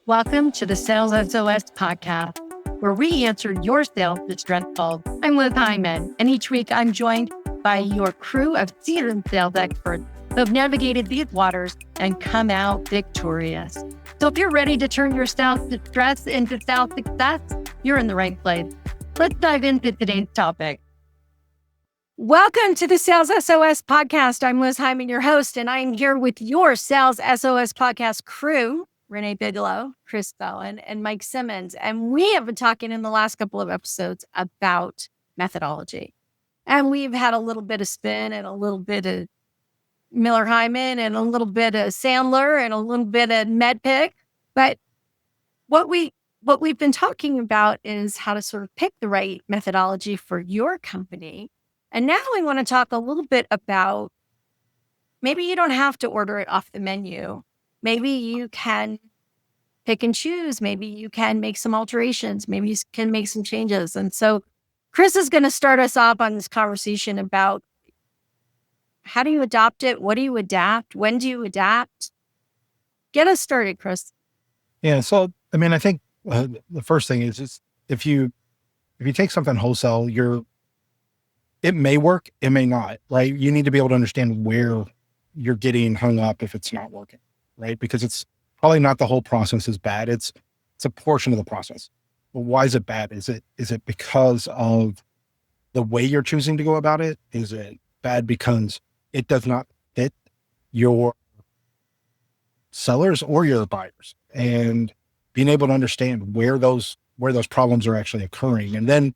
Welcome to the Sales SOS Podcast, where we answer your sales distress calls. I'm Liz Heiman, and each week I'm joined by your crew of seasoned sales experts who have navigated these waters and come out victorious. So if you're ready to turn your sales distress into sales success, you're in the right place. Let's dive into today's topic. Welcome to the Sales SOS Podcast. I'm Liz Heiman, your host, and I'm here with your Sales SOS Podcast crew, Renee Bigelow, Chris Bowen, and Mike Simmons. And we have been talking in the last couple of episodes about methodology. And we've had a little bit of spin and a little bit of Miller Heiman and a little bit of Sandler and a little bit of MEDDIC. But what we've been talking about is how to sort of pick the right methodology for your company. And now we want to talk a little bit about maybe you don't have to order it off the menu. Maybe you can pick and choose. Maybe you can make some alterations. Maybe you can make some changes. And so Chris is going to start us off on this conversation about how do you adopt it? What do you adapt? When do you adapt? Get us started, Chris. Yeah. So, I think the first thing is if you take something wholesale, it may work, it may not, right? You need to be able to understand where you're getting hung up if it's not working, right? Because it's probably not the whole process is bad. It's a portion of the process. But why is it bad? Is it because of the way you're choosing to go about it? Is it bad because it does not fit your sellers or your buyers? And being able to understand where those problems are actually occurring, and then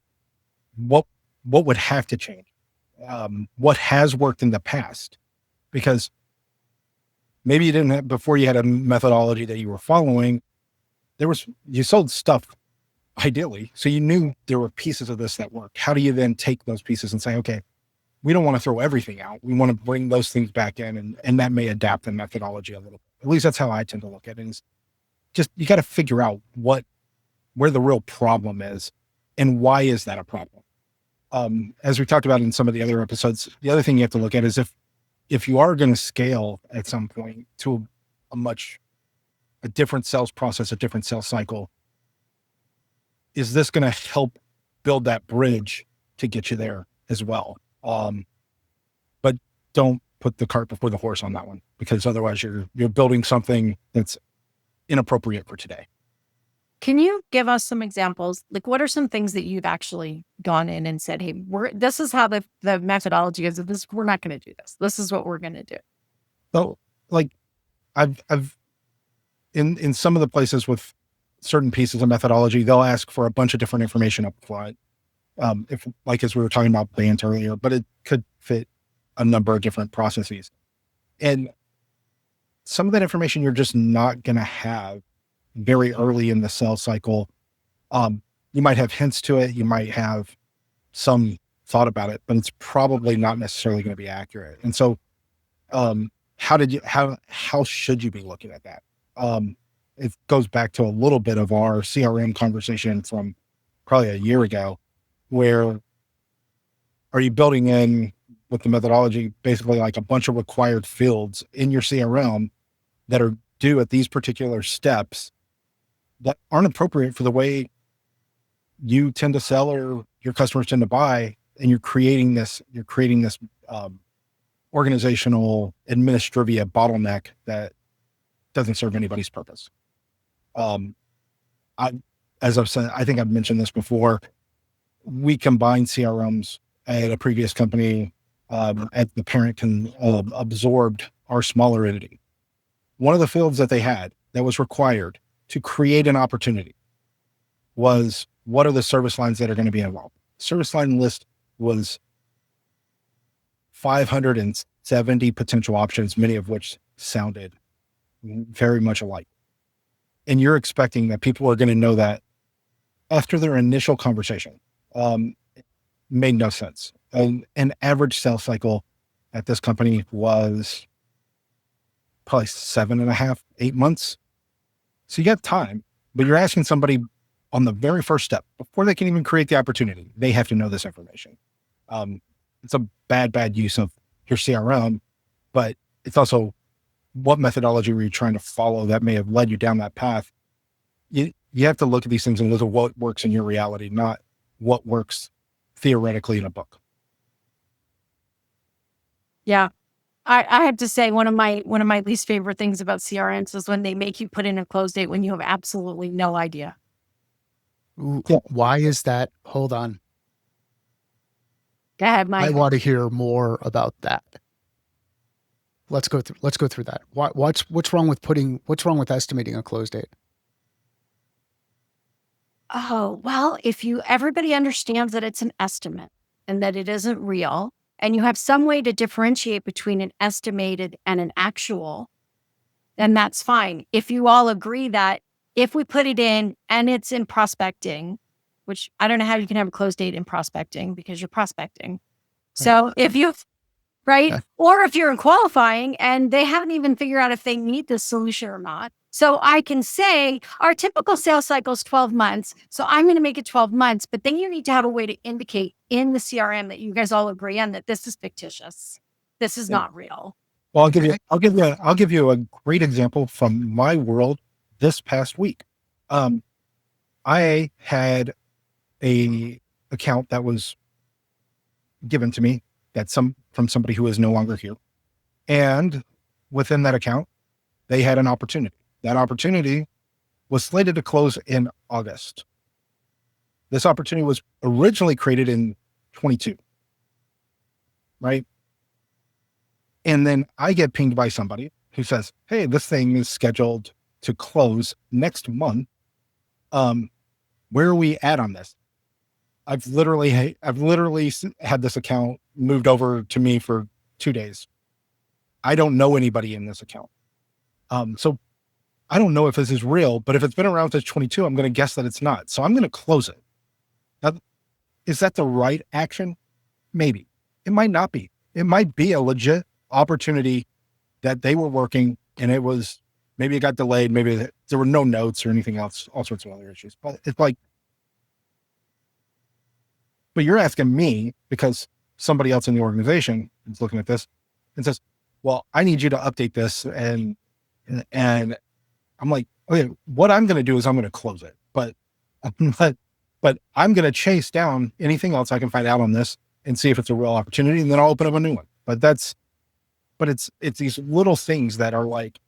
what would have to change, what has worked in the past, because maybe you didn't have, before you had a methodology that you were following, you sold stuff ideally. So you knew there were pieces of this that worked. How do you then take those pieces and say, okay, we don't want to throw everything out. We want to bring those things back in, and that may adapt the methodology a little bit. At least that's how I tend to look at it. Is just, you got to figure out where the real problem is and why is that a problem? As we talked about in some of the other episodes, the other thing you have to look at is if you are going to scale at some point to a different sales process, a different sales cycle, is this going to help build that bridge to get you there as well? But don't put the cart before the horse on that one, because otherwise you're building something that's inappropriate for today. Can you give us some examples? Like, what are some things that you've actually gone in and said, hey, this is how the methodology is. We're not going to do this. This is what we're going to do. So, like, I've in some of the places with certain pieces of methodology, they'll ask for a bunch of different information up front. If, like, as we were talking about plans earlier, but it could fit a number of different processes. And some of that information you're just not going to have very early in the sales cycle. You might have hints to it. You might have some thought about it, but it's probably not necessarily going to be accurate. And so, how should you be looking at that? It goes back to a little bit of our CRM conversation from probably a year ago, where are you building in with the methodology, basically like a bunch of required fields in your CRM that are due at these particular steps that aren't appropriate for the way you tend to sell or your customers tend to buy. And you're creating this organizational administrivia bottleneck that doesn't serve anybody's purpose. As I've said, I think I've mentioned this before. We combined CRMs at a previous company, at the parent absorbed our smaller entity. One of the fields that they had that was required to create an opportunity was, what are the service lines that are going to be involved? Service line list was 570 potential options, many of which sounded very much alike. And you're expecting that people are going to know that after their initial conversation. Made no sense. An average sales cycle at this company was probably 7.5, 8 months. So you got time, but you're asking somebody on the very first step, before they can even create the opportunity, they have to know this information. It's a bad use of your CRM, but it's also what methodology were you trying to follow that may have led you down that path you have to look at these things and look at what works in your reality, not what works theoretically in a book. Yeah. I have to say one of my least favorite things about CRMs is when they make you put in a close date when you have absolutely no idea. Ooh, yeah. Why is that? Hold on. Go ahead, Mike. I want to hear more about that. Let's go through that. What's wrong with estimating a close date? Oh, well, everybody understands that it's an estimate and that it isn't real, and you have some way to differentiate between an estimated and an actual, then that's fine. If you all agree that if we put it in and it's in prospecting, which I don't know how you can have a close date in prospecting because you're prospecting. Right. So if you, right? Yeah. Or if you're in qualifying and they haven't even figured out if they need this solution or not. So I can say our typical sales cycle is 12 months. So I'm going to make it 12 months, but then you need to have a way to indicate in the CRM that you guys all agree on that this is fictitious. This is not real. Well, I'll give you a great example from my world this past week. I had a account that was given to me from somebody who is no longer here. And within that account, they had an opportunity. That opportunity was slated to close in August. This opportunity was originally created in 22, right? And then I get pinged by somebody who says, hey, this thing is scheduled to close next month. Where are we at on this? I've literally had this account moved over to me for 2 days. I don't know anybody in this account. So I don't know if this is real, but if it's been around since 22, I'm going to guess that it's not. So I'm going to close it. Now, is that the right action? Maybe. It might not be. It might be a legit opportunity that they were working and maybe it got delayed. Maybe there were no notes or anything else, all sorts of other issues. But it's like, but you're asking me because somebody else in the organization is looking at this and says, well, I need you to update this. And I'm like, okay, what I'm going to do is I'm going to close it, but I'm going to chase down anything else I can find out on this and see if it's a real opportunity. And then I'll open up a new one. But it's these little things that are like,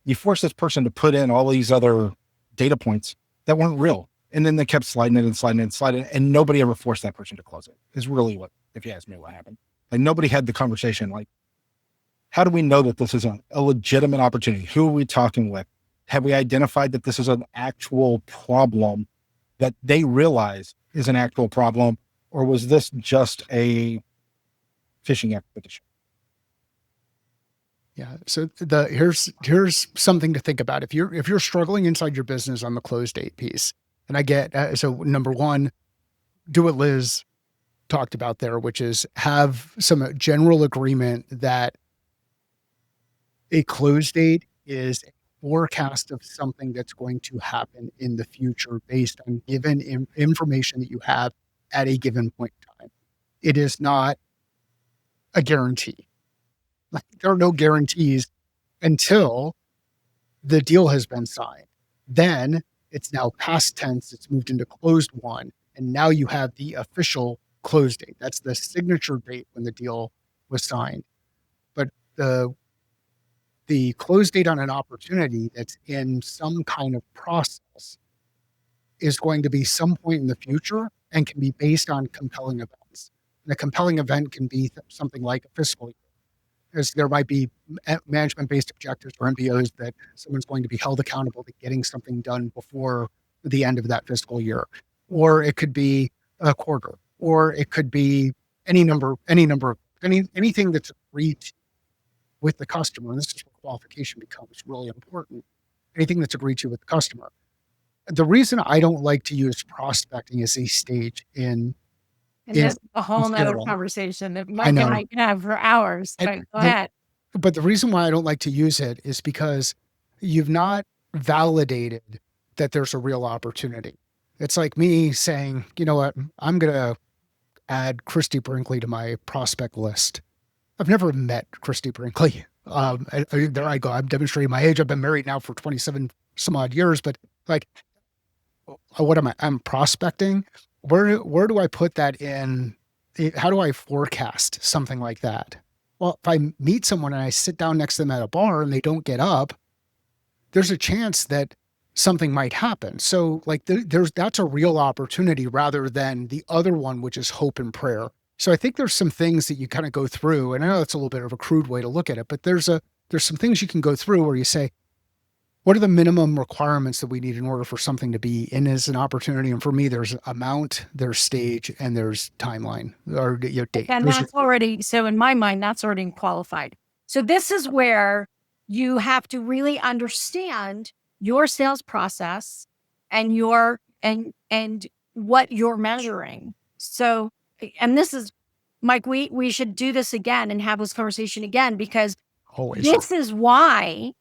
you force this person to put in all these other data points that weren't real. And then they kept sliding it, and nobody ever forced that person to close it. Is really what, if you ask me, what happened. Like nobody had the conversation. Like, how do we know that this is a legitimate opportunity? Who are we talking with? Have we identified that this is an actual problem that they realize is an actual problem? Or was this just a fishing expedition? Yeah. So here's something to think about. If you're struggling inside your business on the close date piece, and I get, so number one, do what Liz talked about there, which is have some general agreement that a close date is a forecast of something that's going to happen in the future based on given information that you have at a given point in time. It is not a guarantee. Like, there are no guarantees until the deal has been signed. Then it's now past tense, it's moved into closed one, and now you have the official close date. That's the signature date when the deal was signed. But the close date on an opportunity that's in some kind of process is going to be some point in the future and can be based on compelling events. And a compelling event can be something like a fiscal year. There might be management-based objectives or MBOs that someone's going to be held accountable to getting something done before the end of that fiscal year. Or it could be a quarter, or it could be anything that's agreed to with the customer. And this is where qualification becomes really important. Anything that's agreed to with the customer. The reason I don't like to use prospecting as a stage in that's a whole nother conversation that Mike and I can have for hours. But go ahead. But the reason why I don't like to use it is because you've not validated that there's a real opportunity. It's like me saying, you know what, I'm going to add Christy Brinkley to my prospect list. I've never met Christy Brinkley. There I go. I'm demonstrating my age. I've been married now for 27 some odd years, but like, what am I? I'm prospecting. Where do I put that in? How do I forecast something like that? Well, if I meet someone and I sit down next to them at a bar and they don't get up, there's a chance that something might happen. So like that's a real opportunity rather than the other one, which is hope and prayer. So I think there's some things that you kind of go through, and I know that's a little bit of a crude way to look at it, but there's some things you can go through where you say, what are the minimum requirements that we need in order for something to be in as an opportunity? And for me, there's amount, there's stage, and there's timeline or your date. And that's already, so in my mind, that's already qualified. So this is where you have to really understand your sales process and and what you're measuring. So, and this is, Mike, we should do this again and have this conversation again, because this is why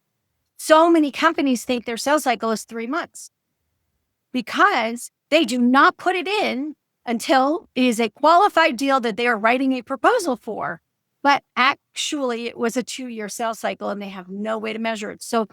so many companies think their sales cycle is 3 months, because they do not put it in until it is a qualified deal that they are writing a proposal for. But actually, it was a 2-year sales cycle and they have no way to measure it. So,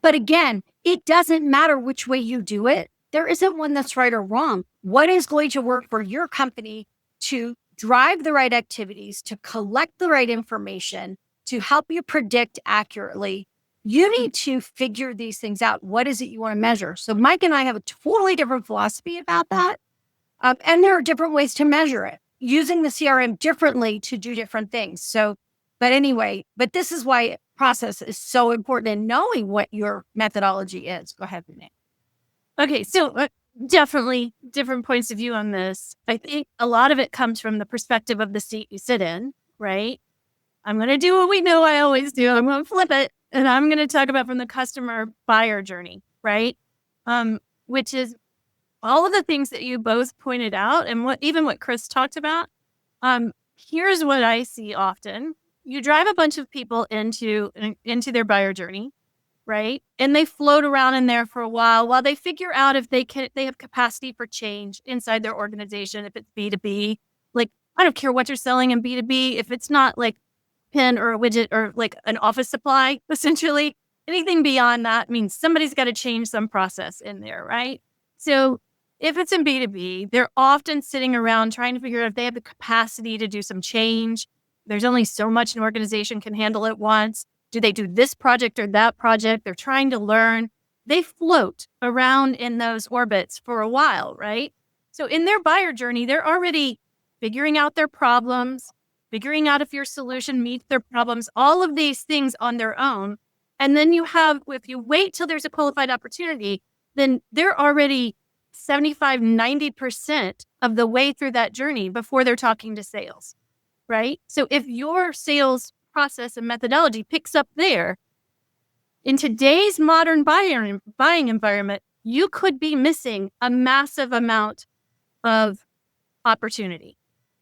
but again, it doesn't matter which way you do it. There isn't one that's right or wrong. What is going to work for your company to drive the right activities, to collect the right information, to help you predict accurately? You need to figure these things out. What is it you want to measure? So Mike and I have a totally different philosophy about that. And there are different ways to measure it, using the CRM differently to do different things. So, but anyway, but this is why process is so important in knowing what your methodology is. Go ahead, Renee. Okay, so definitely different points of view on this. I think a lot of it comes from the perspective of the seat you sit in, right? I'm going to do what we know I always do. I'm going to flip it. And I'm going to talk about from the customer buyer journey, right? Which is all of the things that you both pointed out and what Chris talked about. Here's what I see often. You drive a bunch of people into their buyer journey, right? And they float around in there for a while they figure out if they have capacity for change inside their organization. If it's B2B, like, I don't care what you're selling in B2B. If it's not like pen or a widget or like an office supply, essentially, anything beyond that means somebody's got to change some process in there, right? So if it's in B2B, they're often sitting around trying to figure out if they have the capacity to do some change. There's only so much an organization can handle at once. Do they do this project or that project? They're trying to learn. They float around in those orbits for a while, right? So in their buyer journey, they're already figuring out their problems, figuring out if your solution meets their problems, all of these things on their own. And then if you wait till there's a qualified opportunity, then they're already 75, 90% of the way through that journey before they're talking to sales, right? So if your sales process and methodology picks up there, in today's modern buying environment, you could be missing a massive amount of opportunity.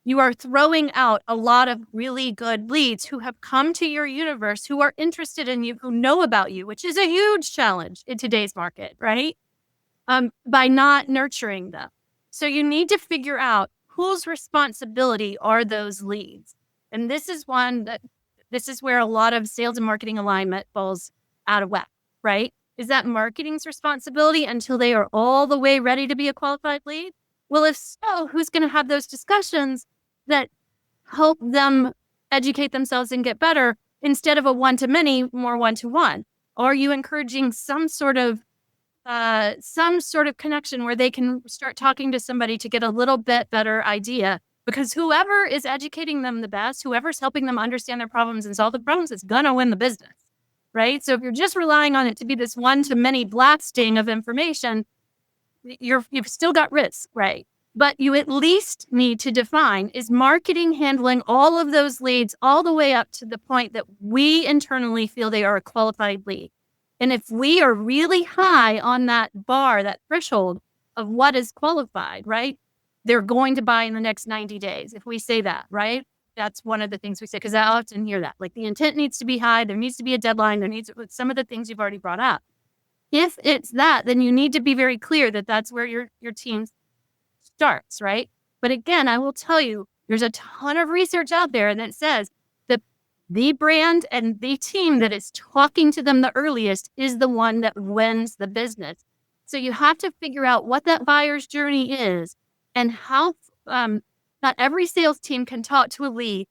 You are throwing out a lot of really good leads who have come to your universe, who are interested in you, who know about you, which is a huge challenge in today's market, right? By not nurturing them. So you need to figure out whose responsibility are those leads. And this is where a lot of sales and marketing alignment falls out of whack, right? Is that marketing's responsibility until they are all the way ready to be a qualified lead? Well, if so, who's going to have those discussions that help them educate themselves and get better instead of a one-to-many, more one-to-one? Are you encouraging some sort of connection where they can start talking to somebody to get a little bit better idea? Because whoever is educating them the best, whoever's helping them understand their problems and solve the problems is going to win the business, right? So if you're just relying on it to be this one-to-many blasting of information, you've still got risk, right? But you at least need to define, is marketing handling all of those leads all the way up to the point that we internally feel they are a qualified lead? And if we are really high on that bar, that threshold of what is qualified, right? They're going to buy in the next 90 days. If we say that, right? That's one of the things we say, because I often hear that. Like, the intent needs to be high. There needs to be a deadline. There needs to, some of the things you've already brought up. If it's that, then you need to be very clear that that's where your team starts, right? But again, I will tell you, there's a ton of research out there that says that the brand and the team that is talking to them the earliest is the one that wins the business. So you have to figure out what that buyer's journey is and how, not every sales team can talk to a lead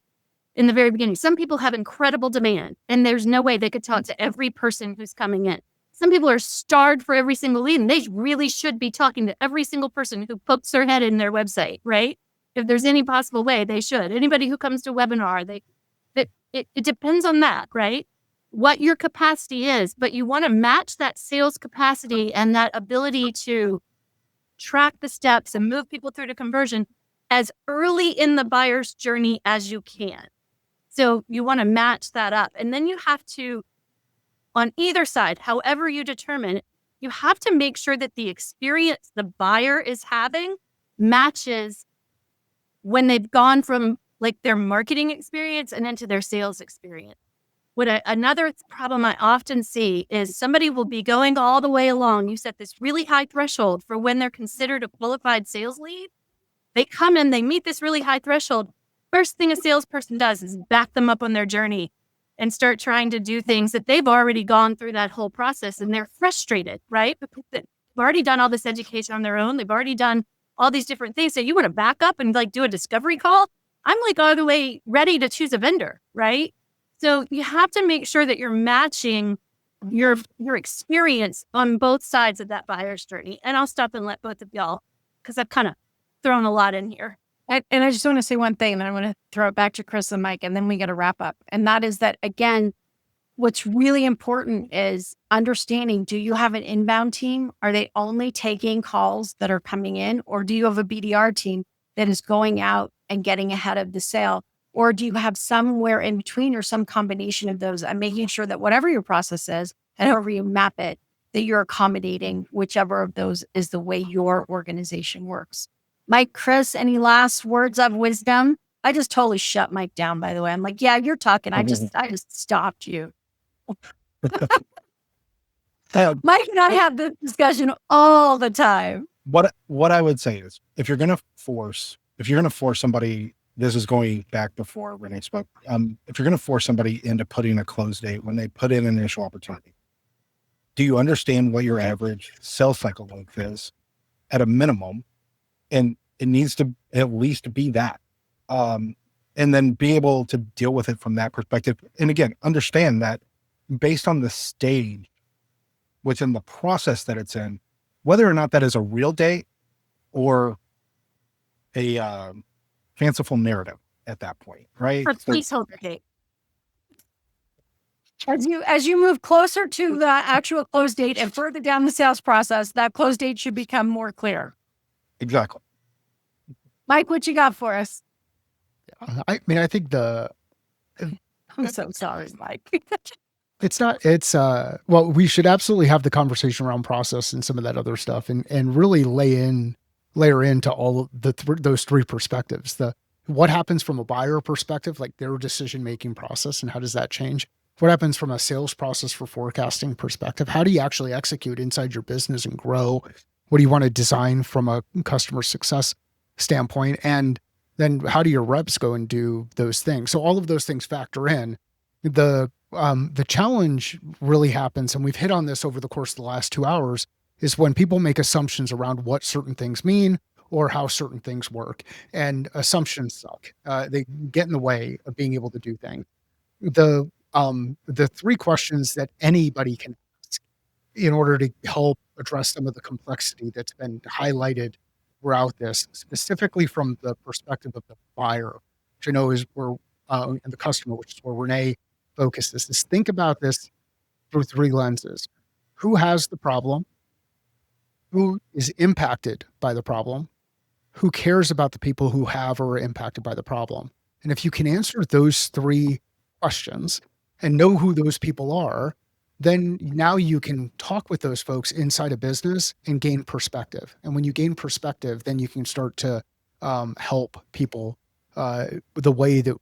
in the very beginning. Some people have incredible demand and there's no way they could talk to every person who's coming in. Some people are starved for every single lead and they really should be talking to every single person who pokes their head in their website, right? If there's any possible way, they should. Anybody who comes to a webinar, it depends on that, right? What your capacity is, but you want to match that sales capacity and that ability to track the steps and move people through to conversion as early in the buyer's journey as you can. So you want to match that up. And then you have to, on either side, however you determine, you have to make sure that the experience the buyer is having matches when they've gone from like their marketing experience and into their sales experience. Another problem I often see is somebody will be going all the way along. You set this really high threshold for when they're considered a qualified sales lead. They come in, they meet this really high threshold. First thing a salesperson does is back them up on their journey and start trying to do things that they've already gone through that whole process. And they're frustrated, right? Because they've already done all this education on their own. They've already done all these different things. So you want to back up and like do a discovery call? I'm like all the way ready to choose a vendor, right? So you have to make sure that you're matching your experience on both sides of that buyer's journey. And I'll stop and let both of y'all, because I've kind of thrown a lot in here. And I just want to say one thing, and I want to throw it back to Chris and Mike, and then we got to wrap up. And that is that, again, what's really important is understanding, do you have an inbound team? Are they only taking calls that are coming in? Or do you have a BDR team that is going out and getting ahead of the sale? Or do you have somewhere in between or some combination of those and making sure that whatever your process is and however you map it, that you're accommodating whichever of those is the way your organization works. Mike, Chris, any last words of wisdom? I just totally shut Mike down, by the way. I'm like, yeah, you're talking. I just stopped you. Mike and I have this discussion all the time. What I would say is, if you're going to force somebody, this is going back before Renee spoke. If you're going to force somebody into putting a close date when they put in an initial opportunity, do you understand what your average sales cycle length is at a minimum? And it needs to at least be that. And then be able to deal with it from that perspective. And again, understand that based on the stage within the process that it's in, whether or not that is a real date or a fanciful narrative at that point, right? Or placeholder date. As you move closer to the actual close date and further down the sales process, that close date should become more clear. Exactly. Mike, what you got for us? I mean, I think I'm so sorry, Mike. well, we should absolutely have the conversation around process and some of that other stuff and really layer into all of those three perspectives. What happens from a buyer perspective, like their decision-making process, and how does that change? What happens from a sales process for forecasting perspective? How do you actually execute inside your business and grow? What do you want to design from a customer success standpoint? And then how do your reps go and do those things? So all of those things factor in. The challenge really happens, and we've hit on this over the course of the last 2 hours, is when people make assumptions around what certain things mean or how certain things work. And assumptions suck. They get in the way of being able to do things. The three questions that anybody can ask in order to help address some of the complexity that's been highlighted throughout this, specifically from the perspective of the buyer, which I know is where, and the customer, which is where Renee focuses, is think about this through three lenses. Who has the problem? Who is impacted by the problem? Who cares about the people who have or are impacted by the problem? And if you can answer those three questions and know who those people are, then now you can talk with those folks inside a business and gain perspective. And when you gain perspective, then you can start to help people the way that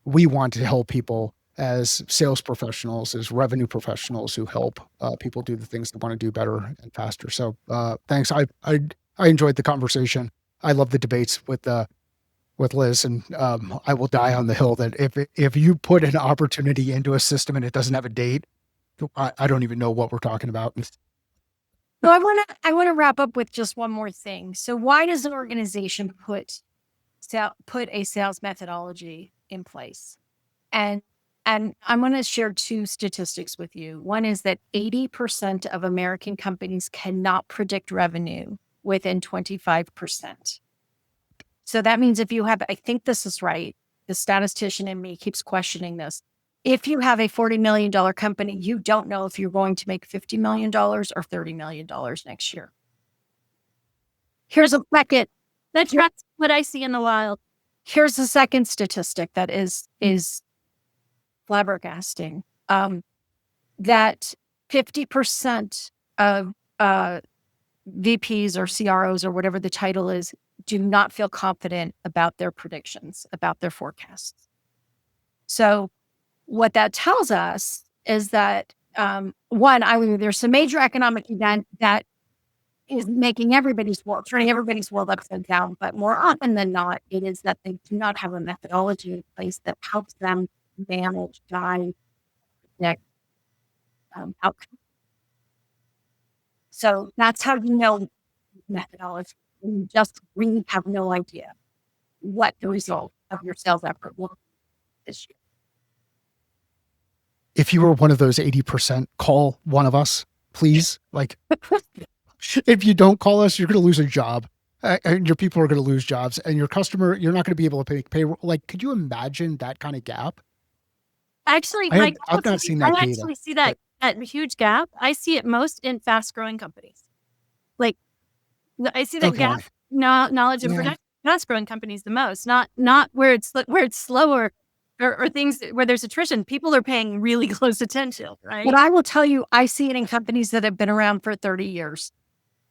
we want to help people as sales professionals, as revenue professionals who help people do the things they want to do better and faster. So thanks. I enjoyed the conversation. I love the debates with Liz, and I will die on the hill that if you put an opportunity into a system and it doesn't have a date, I don't even know what we're talking about. So I want to wrap up with just one more thing. So why does an organization put a sales methodology in place? And I'm going to share two statistics with you. One is that 80% of American companies cannot predict revenue within 25%. So that means if you have, I think this is right, the statistician in me keeps questioning this. If you have a $40 million company, you don't know if you're going to make $50 million or $30 million next year. Here's a second. That's what I see in the wild. Here's a second statistic that is flabbergasting. That 50% of VPs or CROs or whatever the title is do not feel confident about their predictions, about their forecasts. So what that tells us is that, there's some major economic event that is making turning everybody's world upside down. But more often than not, it is that they do not have a methodology in place that helps them manage, guide, predict outcomes. So that's how you know methodology. You just really have no idea what the result of your sales effort will be this year. If you were one of those 80%, call one of us, please. Like, if you don't call us, you're going to lose a job. And your people are going to lose jobs. And your customer, you're not going to be able to pay payroll. Like, could you imagine that kind of gap? Actually, I've not seen that data. I actually see that huge gap. I see it most in fast-growing companies. Like, I see that gap, knowledge and production, fast-growing companies the most. Not where it's slower or things where there's attrition. People are paying really close attention, right? But I will tell you, I see it in companies that have been around for 30 years.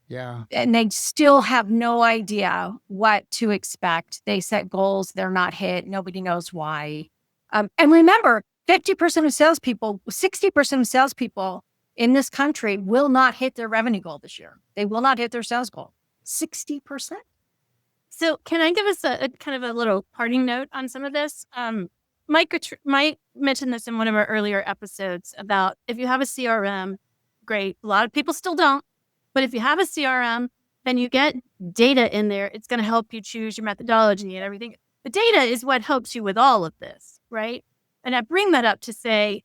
Yeah. And they still have no idea what to expect. They set goals, they're not hit. Nobody knows why. And remember, 50% of salespeople, 60% of salespeople in this country will not hit their revenue goal this year. They will not hit their sales goal. 60%. So can I give us a kind of a little parting note on some of this? Mike mentioned this in one of our earlier episodes about if you have a CRM, great. A lot of people still don't. But if you have a CRM, then you get data in there. It's going to help you choose your methodology and everything. The data is what helps you with all of this, right? And I bring that up to say,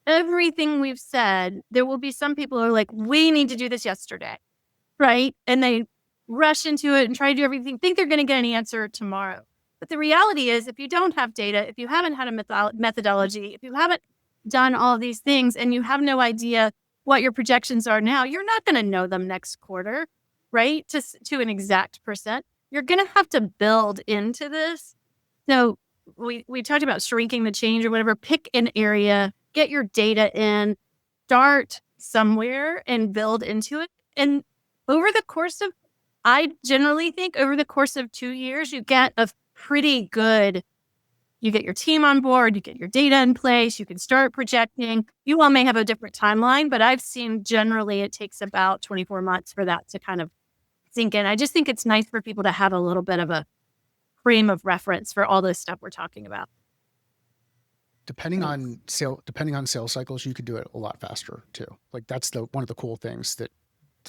everything we've said, there will be some people who are like, we need to do this yesterday, right? And they rush into it and try to do everything, think they're going to get an answer tomorrow. But the reality is, if you don't have data, if you haven't had a methodology, if you haven't done all of these things and you have no idea what your projections are now, you're not going to know them next quarter, right? To an exact percent. You're going to have to build into this. So we talked about shrinking the change or whatever. Pick an area, get your data in, start somewhere and build into it. And I generally think over the course of 2 years, you get you get your team on board, you get your data in place, you can start projecting. You all may have a different timeline, but I've seen generally it takes about 24 months for that to kind of sink in. I just think it's nice for people to have a little bit of a frame of reference for all this stuff we're talking about. Depending on sales cycles, you could do it a lot faster too. Like that's one of the cool things that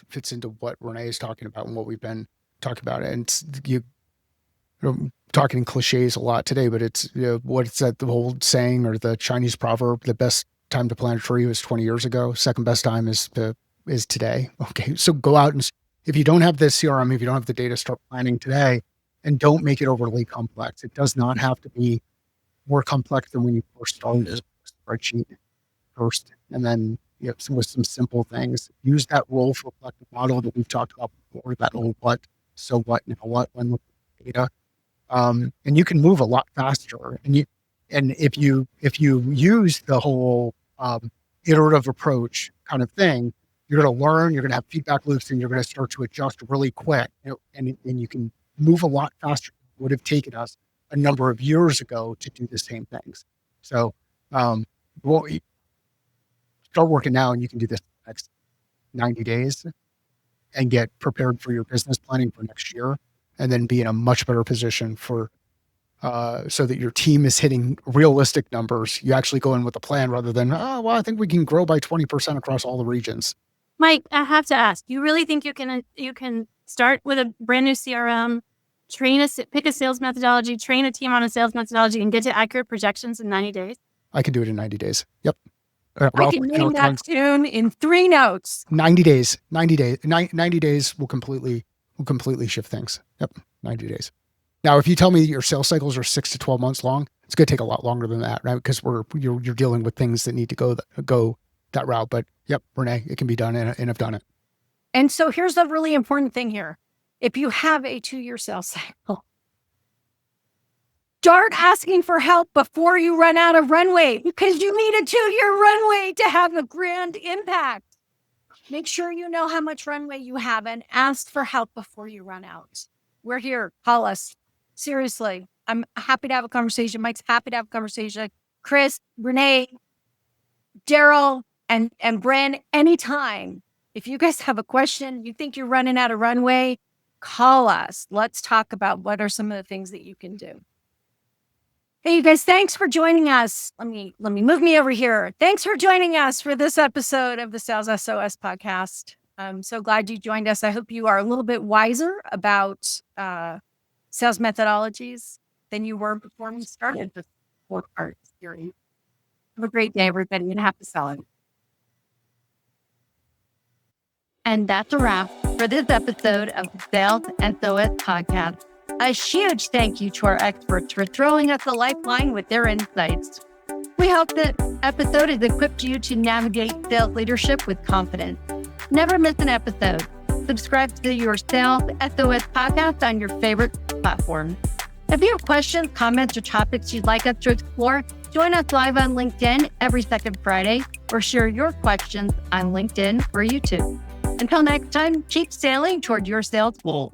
fits into what Renee is talking about and what we've been talking about. And talking in cliches a lot today, but it's, what's that, the old saying or the Chinese proverb, the best time to plant a tree was 20 years ago. Second best time is today. Okay. So go out and if you don't have this CRM, if you don't have the data, start planning today and don't make it overly complex. It does not have to be more complex than when you first started a spreadsheet first. And then with some simple things, use that role for reflective model that we've talked about before, that old what, so what, now what, when look at data. And you can move a lot faster. And if you use the whole iterative approach kind of thing, you're going to learn, you're going to have feedback loops, and you're going to start to adjust really quick. And you can move a lot faster than it would have taken us a number of years ago to do the same things. So start working now, and you can do this in the next 90 days and get prepared for your business planning for next year. And then be in a much better position for so that your team is hitting realistic numbers. You actually go in with a plan rather than, I think we can grow by 20% across all the regions. Mike, I have to ask, you really think you can start with a brand new CRM, pick a sales methodology, train a team on a sales methodology, and get to accurate projections in 90 days? I can do it in 90 days. Yep. I can name that tune in 3 notes. 90 days. 90 days will completely shift things. Yep. 90 days. Now, if you tell me your sales cycles are 6 to 12 months long, it's going to take a lot longer than that, right? Because you're dealing with things that need to go that route. But yep, Renee, it can be done, and I've done it. And so here's the really important thing here. If you have a 2-year sales cycle, start asking for help before you run out of runway, because you need a 2-year runway to have a grand impact. Make sure you know how much runway you have and ask for help before you run out. We're here. Call us. Seriously. I'm happy to have a conversation. Mike's happy to have a conversation. Chris, Renee, Daryl, and Brynne, anytime. If you guys have a question, you think you're running out of runway, call us. Let's talk about what are some of the things that you can do. Hey, you guys, thanks for joining us. Let me move me over here. Thanks for joining us for this episode of the Sales SOS Podcast. I'm so glad you joined us. I hope you are a little bit wiser about sales methodologies than you were before we started this 4-part series. Have a great day, everybody, and happy selling. And that's a wrap for this episode of the Sales SOS Podcast. A huge thank you to our experts for throwing us a lifeline with their insights. We hope that episode has equipped you to navigate sales leadership with confidence. Never miss an episode. Subscribe to your Sales SOS Podcast on your favorite platform. If you have questions, comments, or topics you'd like us to explore, join us live on LinkedIn every second Friday, or share your questions on LinkedIn or YouTube. Until next time, keep sailing toward your sales goal.